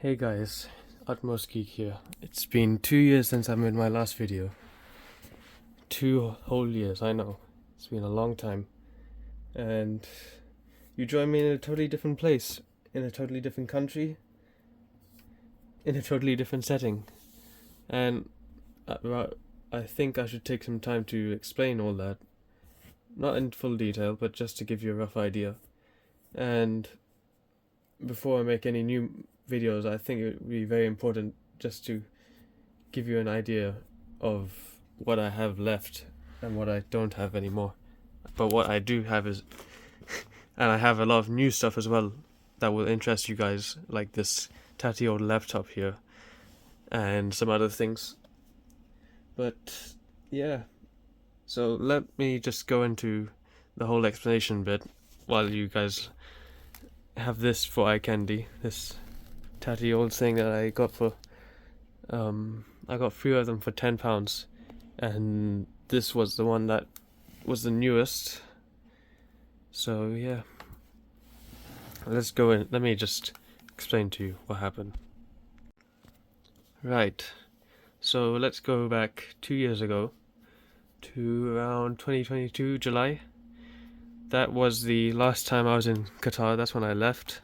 Hey guys, Utmost Geek here. It's been 2 years since I made my last video. 2 whole years, I know. It's been a long time. And you joined me in a totally different place, in a totally different country, in a totally different setting. And I think I should take some time to explain all that. Not in full detail, but just to give you a rough idea. And before I make any new videos, I think it would be very important just to give you an idea of what I have left and what I don't have anymore. But what I do have is, and I have a lot of new stuff as well that will interest you guys, like this tatty old laptop here and some other things. But yeah, so let me just go into the whole explanation bit while you guys have this for eye candy, this tatty old thing that I got for I got 3 of them for £10, and this was the one that was the newest. So yeah, let's go in. Let me just explain to you what happened. Right, so let's go back 2 years ago to around 2022 July. That was the last time I was in Qatar. That's when I left.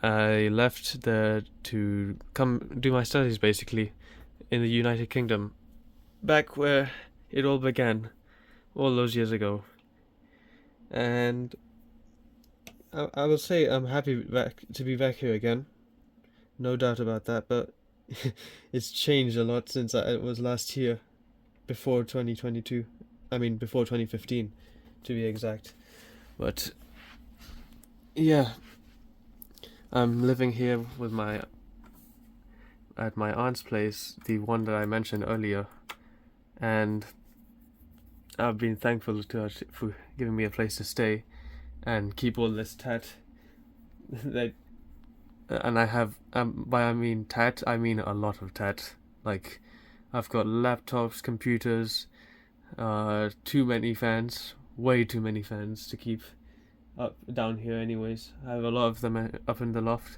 I left there to come do my studies, basically, in the United Kingdom, back where it all began, all those years ago. And I will say I'm happy to be back here again, no doubt about that, but it's changed a lot since it was last year, before 2022. I mean, before 2015, to be exact. But yeah, I'm living here with at my aunt's place, the one that I mentioned earlier, and I've been thankful to her for giving me a place to stay and keep all this tat. that, and I have, by I mean tat, I mean a lot of tat. Like, I've got laptops, computers, too many fans, way too many fans to keep up down here anyways. I have a lot of them up in the loft,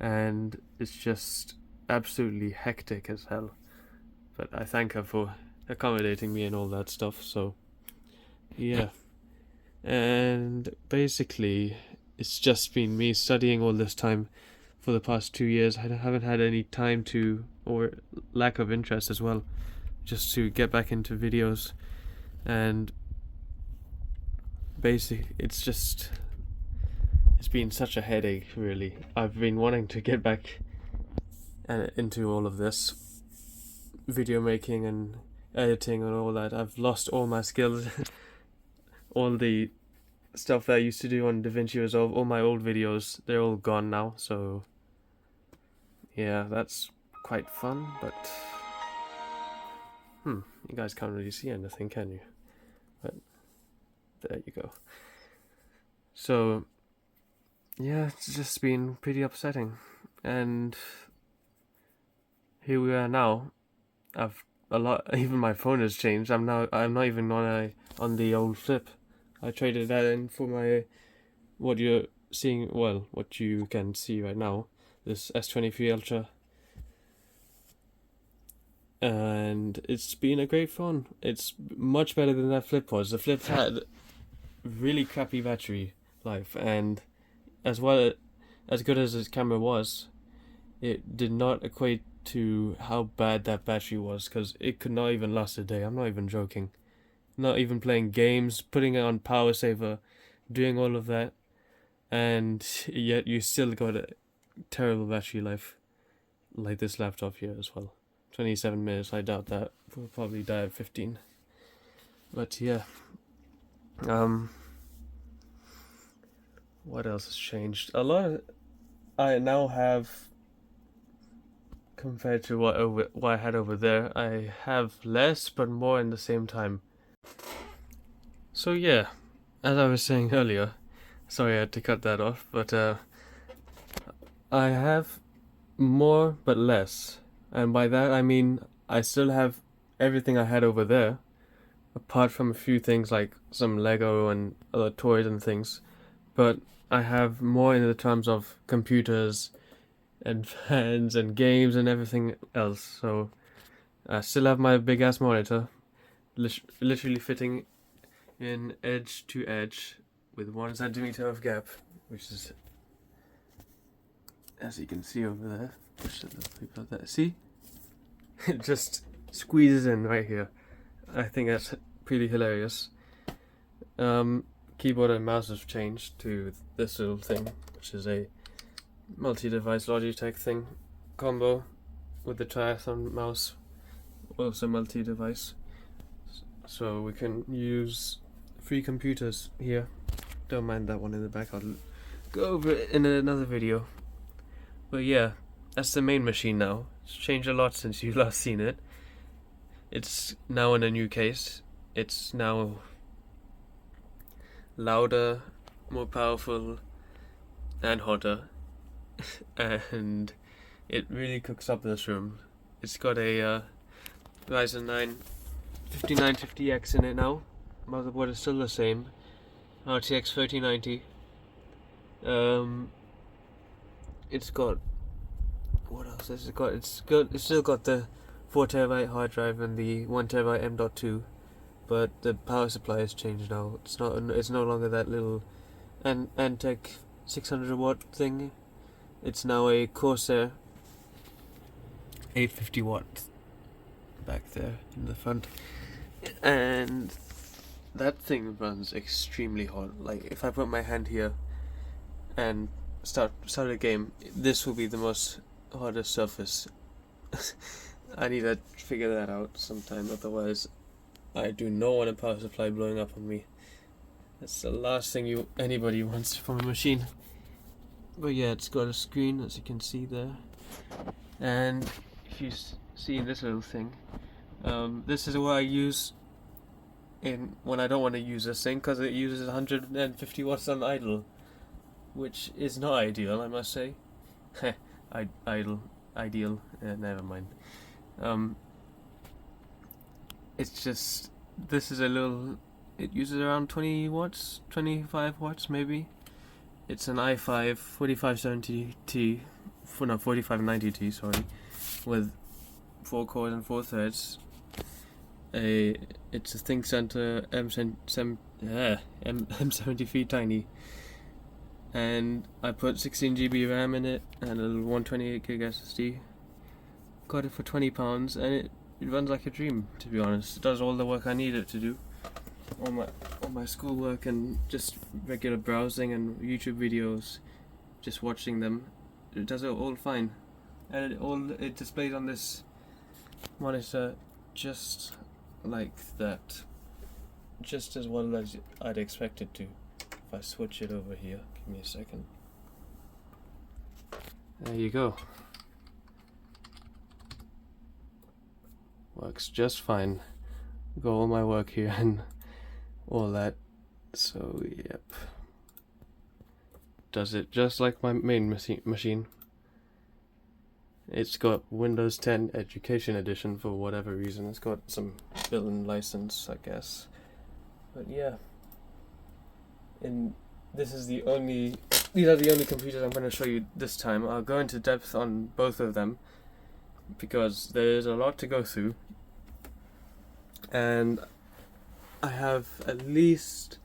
and it's just absolutely hectic as hell. But I thank her for accommodating me and all that stuff, so yeah. And basically, it's just been me studying all this time for the past 2 years. I haven't had any time to, or lack of interest as well, just to get back into videos. And basically, it's been such a headache, really. I've been wanting to get back into all of this video making and editing and all that. I've lost all my skills. All the stuff that I used to do on DaVinci Resolve, all my old videos, they're all gone now. So yeah, that's quite fun, but you guys can't really see anything, can you? But there you go. So yeah, it's just been pretty upsetting, and here we are now. Even my phone has changed. I'm not even on the old Flip. I traded that in for what you're seeing, well, what you can see right now, this S23 Ultra. And it's been a great phone. It's much better than that Flip was. The Flip had really crappy battery life, and as good as its camera was, it did not equate to how bad that battery was, because it could not even last a day. I'm not even joking. Not even playing games, putting it on power saver, doing all of that, and yet you still got a terrible battery life, like this laptop here as well. 27 minutes, I doubt that. We'll probably die at 15. But yeah. What else has changed? A lot. I now have, compared to what I had over there, I have less but more in the same time. So yeah, as I was saying earlier, sorry I had to cut that off, but I have more but less, and by that I mean I still have everything I had over there, apart from a few things like some Lego and other toys and things, but I have more in the terms of computers, and fans and games and everything else. So I still have my big ass monitor, literally fitting in edge to edge with 1 centimeter of gap, which is, as you can see over there, push it a little bit like that. See, it just squeezes in right here. I think that's pretty hilarious. Keyboard and mouse have changed to this little thing, which is a multi-device Logitech thing combo with the Triathlon mouse, also multi-device. So we can use 3 computers here. Don't mind that one in the back, I'll go over it in another video. But yeah, that's the main machine now. It's changed a lot since you last seen it. It's now in a new case. It's now louder, more powerful, and hotter. And it really cooks up this room. It's got a Ryzen 9 5950X in it now. Motherboard is still the same. RTX 3090. It's got, what else has it got? It's still got the 4TB hard drive and the 1TB M.2, but the power supply has changed now. It's no longer that little Antec 600 watt thing. It's now a Corsair 850 watt back there in the front, and that thing runs extremely hot. Like if I put my hand here and start a game, this will be the most hottest surface. I need to figure that out sometime, otherwise I do not want a power supply blowing up on me. That's the last thing anybody wants from a machine. But yeah, it's got a screen, as you can see there, and if you see this little thing, this is what I use when I don't want to use this thing, because it uses 150 watts on idle, which is not ideal, I must say. Ideal, never mind. It's just, this is a little, it uses around 20 watts, 25 watts maybe. It's an i5 4570T, no, 4590T, sorry, with 4 cores and 4 threads. It's a ThinkCentre M73 Tiny, and I put 16 GB RAM in it and a little 128 gig SSD. Got it for £20, and it runs like a dream, to be honest. It does all the work I need it to do. All my schoolwork and just regular browsing and YouTube videos, just watching them. It does it all fine, and it displays on this monitor just like that, just as well as I'd expect it to. If I switch it over here, give me a second. There you go. Works just fine. Got all my work here and all that, so yep, does it just like my main machine. It's got Windows 10 Education Edition for whatever reason. It's got some built-in license, I guess, but yeah. And these are the only computers I'm going to show you this time. I'll go into depth on both of them because there's a lot to go through, and I have at least,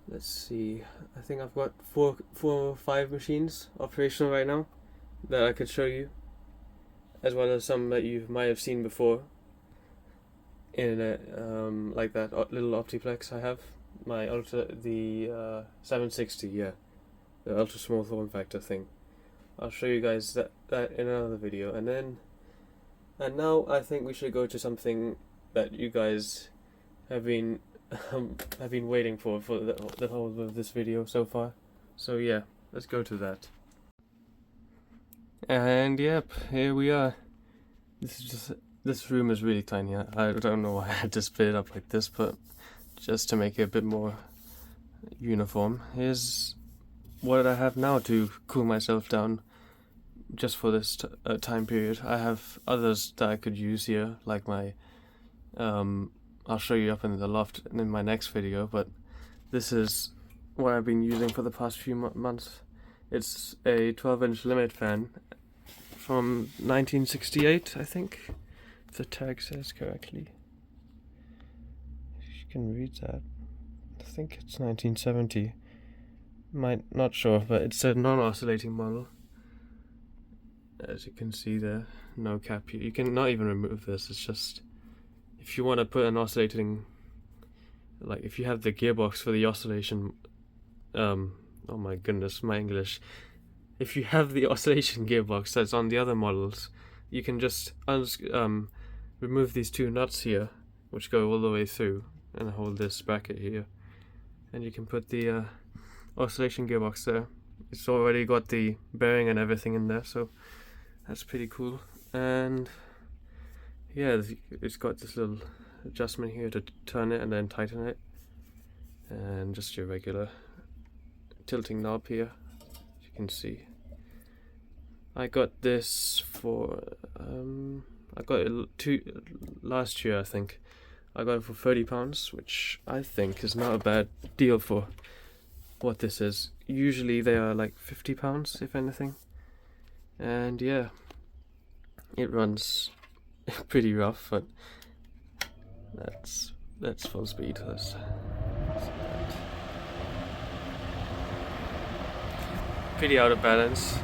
let's see, I think I've got four or five machines operational right now that I could show you, as well as some that you might have seen before in a, like that little Optiplex I have, my the 760, yeah, the ultra small form factor thing. I'll show you guys that in another video, and now I think we should go to something that you guys have been waiting for the whole of this video so far. So yeah, let's go to that. And yep, here we are. This room is really tiny. I don't know why I had to split it up like this, but just to make it a bit more uniform. Here's what I have now to cool myself down just for this time period. I have others that I could use here, like my I'll show you up in the loft in my next video, but this is what I've been using for the past few months. It's a 12-inch limit fan from 1968, I think, if the tag says correctly. You can read that. I think it's 1970. Not sure, but it's a non-oscillating model. As you can see there, no cap here. You can not even remove this. It's just, if you want to put an oscillating, like if you have the gearbox for the oscillation, oh my goodness, my English. If you have the oscillation gearbox that's on the other models, you can just remove these two nuts here, which go all the way through, and hold this bracket here, and you can put the oscillation gearbox there. It's already got the bearing and everything in there, so that's pretty cool. And yeah, it's got this little adjustment here to turn it and then tighten it, and just your regular tilting knob here, as you can see. I got this for I got it last year, I think. I got it for £30, which I think is not a bad deal for what this is. Usually they are like £50, if anything. And yeah, it runs pretty rough, but that's full speed. Pretty out of balance.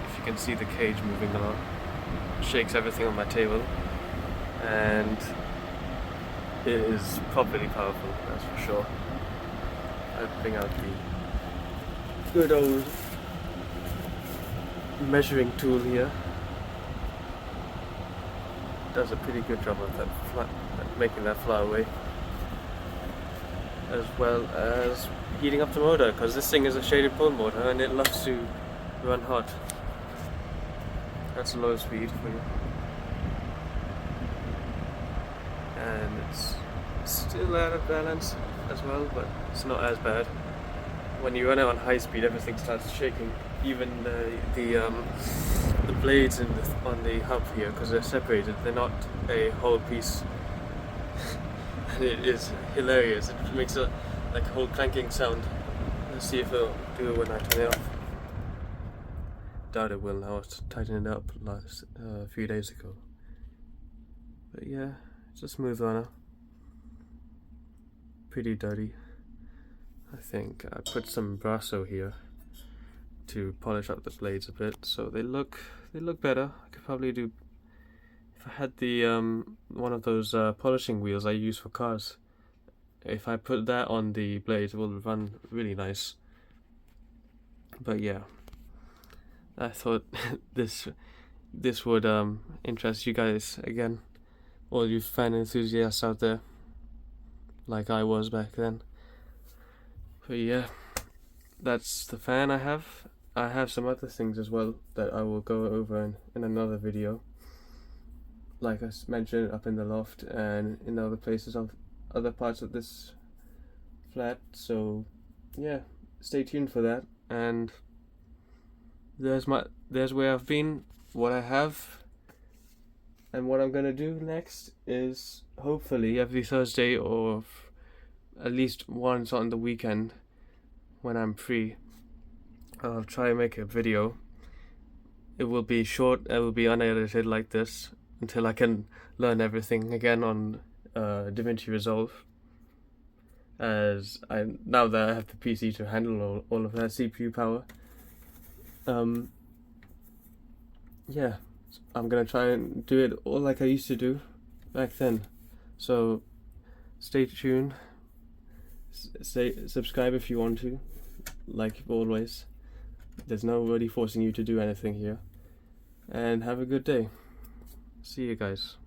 If you can see the cage moving a lot, shakes everything on my table, and it is properly powerful, that's for sure. I bring out the good old measuring tool here. Does a pretty good job of that making that fly away, as well as heating up the motor, because this thing is a shaded pole motor and it loves to run hot. That's low speed for you, and it's still out of balance as well, but it's not as bad. When you run it on high speed, everything starts shaking, even the blades on the hub here, because they're separated. They're not a whole piece. And it is hilarious. It makes a whole clanking sound. Let's see if it'll do it when I turn it off. Doubt it will now. I tightened it up a few days ago. But yeah, it's a smooth runner. Pretty dirty. I think I put some Brasso here to polish up the blades a bit, so they look better. I could probably do, if I had the one of those polishing wheels I use for cars. If I put that on the blades, it will run really nice. But yeah, I thought this would interest you guys again, all you fan enthusiasts out there, like I was back then. But yeah, that's the fan I have. I have some other things as well that I will go over in another video, like I mentioned, up in the loft and in other places of other parts of this flat. So yeah, stay tuned for that. And there's where I've been, what I have, and what I'm gonna do next is hopefully every Thursday, or at least once on the weekend when I'm free, I'll try and make a video. It will be short, it will be unedited like this, until I can learn everything again on DaVinci Resolve, as now that I have the PC to handle all of that CPU power. Yeah, I'm gonna try and do it all like I used to do back then. So stay tuned, subscribe if you want to, like always. There's nobody forcing you to do anything here. And have a good day. See you guys.